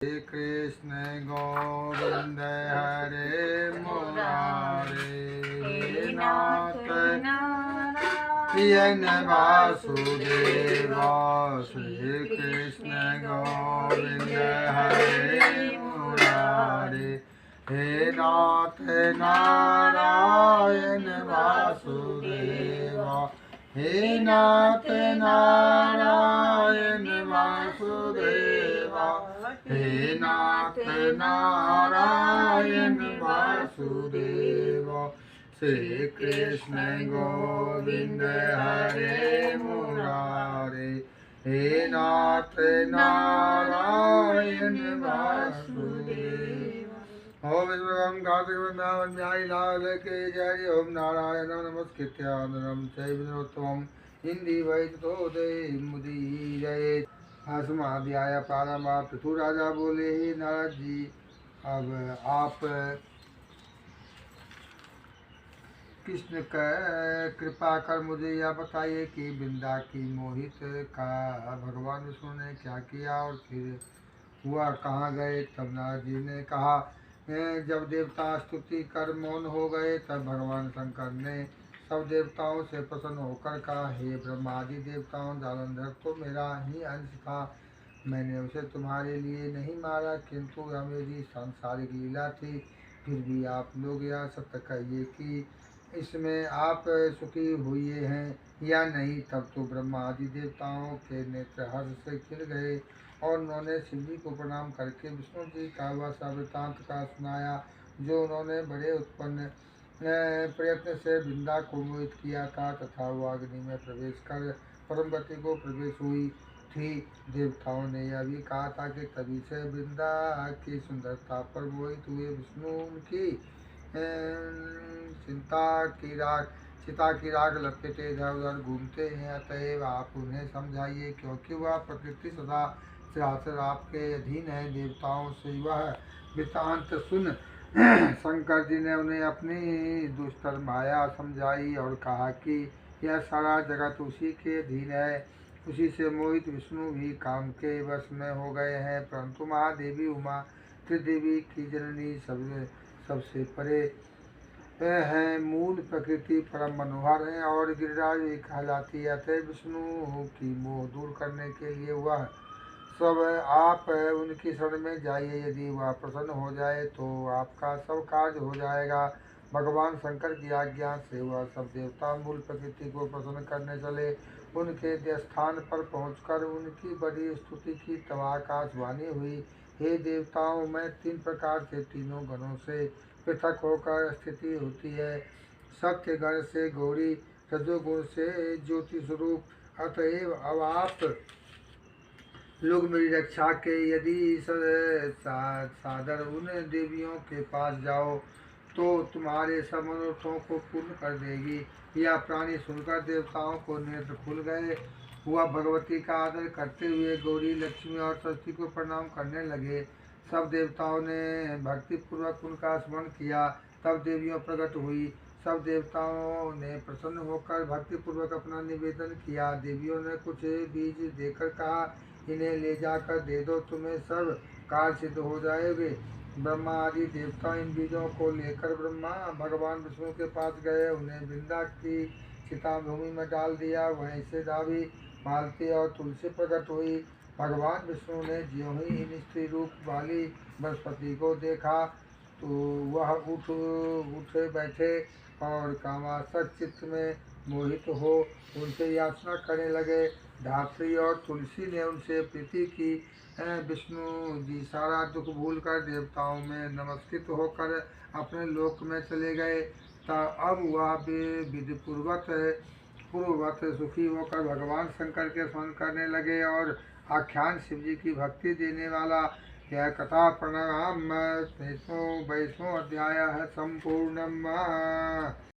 हरे कृष्ण गोविंद हरे मुरारे, हे नाथ नारायण वासुदेव। श्री कृष्ण गोविंद हरे मुरारे, हे नाथ नारायण वासुदेव। हे नाथ नारायण वासुदेव, हे नाथ नारायण वासुदेव। श्री कृष्ण गोविंद हरे मुरारे, हे नाथ नारायण वासुदेव। ओम विष्णुम कार्तिक वृंदावन न्याय लाल के जय। ओम नारायण नमस्कृत्य नरं चैव नरोत्तमं हिंदी वैदितो दे मुदी जय। समाध्याय प्रारंभ। पृथु राजा बोले, हे नारद जी, अब आप कृष्ण कृपा कर मुझे यह बताइए कि वृंदा की मोहित का भगवान विष्णु ने क्या किया और फिर हुआ कहाँ गए। तब नारद जी ने कहा, जब देवता स्तुति कर मौन हो गए तब भगवान शंकर ने सब देवताओं से प्रसन्न होकर कहा, हे ब्रह्मादि देवताओं, जालंधर तो मेरा ही अंश था। मैंने उसे तुम्हारे लिए नहीं मारा, किंतु यह मेरी सांसारिक लीला थी। फिर भी आप लोग यह सत्य कहिए कि इसमें आप सुखी हुए हैं या नहीं। तब तो ब्रह्मा आदि देवताओं के नेत्र हर्ष से खिल गए और उन्होंने शिव जी को प्रणाम करके विष्णु जी का वह सा वृत्तांत का सुनाया जो उन्होंने बड़े उत्पन्न प्रयत्न से वृंदा को मोहित किया था, तथा वो अग्नि में प्रवेश कर परमगति को प्रवेश हुई थी। देवताओं ने यह भी कहा था कि तभी से वृंदा की सुंदरता पर मोहित हुए विष्णु की चिता की राग लपेटे इधर उधर घूमते हैं। अतएव आप उन्हें समझाइए, क्योंकि वह प्रकृति सदा चराचर आपके अधीन है। देवताओं से वह वृत्तांत सुन शंकर जी ने उन्हें अपनी दुष्टर माया समझाई और कहा कि यह सारा जगत उसी के अधीन है। उसी से मोहित विष्णु भी काम के वश में हो गए हैं। परंतु महादेवी उमा त्रिदेवी की जननी सबसे परे है। मूल प्रकृति परम मनोहर है और गिरिराज भी कहलाती है। अतः विष्णु की मोह दूर करने के लिए वह सब आप उनकी शरण में जाइए। यदि वह प्रसन्न हो जाए तो आपका सब कार्य हो जाएगा। भगवान शंकर की आज्ञा से वह सब देवता मूल प्रकृति को प्रसन्न करने चले। उनके स्थान पर पहुंचकर उनकी बड़ी स्तुति की तब आकाशवाणी हुई, हे देवताओं, मैं तीन प्रकार से तीनों गणों से पृथक होकर स्थिति होती है। सत्य गण से गौरी, रजोगुण से ज्योति स्वरूप। अतएव अब आप लोग मेरी रक्षा के यदि सादर उन देवियों के पास जाओ तो तुम्हारे सब मनोरथों को पूर्ण कर देगी। यह प्राणी सुनकर देवताओं को नेत्र खुल गए। वह भगवती का आदर करते हुए गौरी, लक्ष्मी और सरस्वती को प्रणाम करने लगे। सब देवताओं ने भक्ति पूर्वक उनका स्मरण किया। तब देवियों प्रकट हुई। सब देवताओं ने प्रसन्न होकर भक्ति पूर्वक अपना निवेदन किया। देवियों ने कुछ बीज देकर कहा, इन्हें ले जाकर दे दो, तुम्हें सब कार्य सिद्ध हो जाएंगे। ब्रह्मा आदि देवता इन बीजों को लेकर ब्रह्मा भगवान विष्णु के पास गए। उन्हें वृंदा की चिता भूमि में डाल दिया। वहीं से दावी, मालती और तुलसी प्रकट हुई। भगवान विष्णु ने ज्यों ही इन स्त्री रूप वाली बृहस्पति को देखा तो वह उठ बैठे और कामासक्त चित्त में मोहित हो उनसे याचना करने लगे। धात्री और तुलसी ने उनसे प्रीति की। विष्णु जी सारा दुख भूलकर देवताओं में नमस्कृत होकर अपने लोक में चले गए। अब वह विधि पूर्ववत सुखी होकर भगवान शंकर के स्मरण करने लगे और आख्यान शिव जी की भक्ति देने वाला यह कथा प्रणव वैष्णो अध्याय है संपूर्णम।